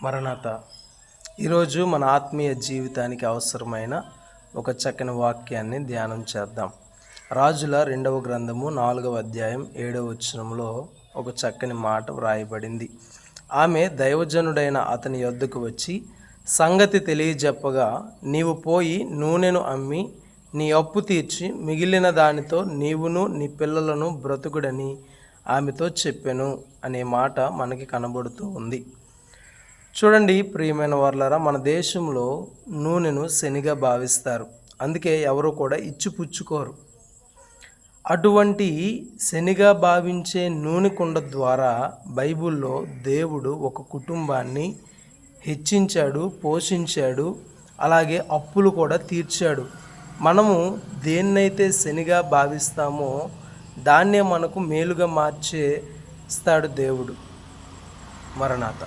మరణాత. ఈరోజు మన ఆత్మీయ జీవితానికి అవసరమైన ఒక చక్కని వాక్యాన్ని ధ్యానం చేద్దాం. రాజుల 2వ గ్రంథము 4వ అధ్యాయం 7వ వచనంలో ఒక చక్కని మాట వ్రాయబడింది. ఆమె దైవజనుడైన అతని యొద్దకు వచ్చి సంగతి తెలియజెప్పగా, నీవు పోయి నూనెను అమ్మి నీ అప్పు తీర్చి మిగిలిన దానితో నీవును నీ పిల్లలను బ్రతుకుడని ఆమెతో చెప్పెను అనే మాట మనకి కనబడుతూ ఉంది. చూడండి ప్రియమైన వారలారా, మన దేశంలో నూనెను శనిగా భావిస్తారు. అందుకే ఎవరు కూడా ఇచ్చిపుచ్చుకోరు. అటువంటి శనిగా భావించే నూనె కుండ ద్వారా బైబిల్లో దేవుడు ఒక కుటుంబాన్ని హెచ్చించాడు, పోషించాడు, అలాగే అప్పులు కూడా తీర్చాడు. మనము దేన్నైతే శనిగా భావిస్తామో దాన్నే మనకు మేలుగా మార్చేస్తాడు దేవుడు. మరణాత.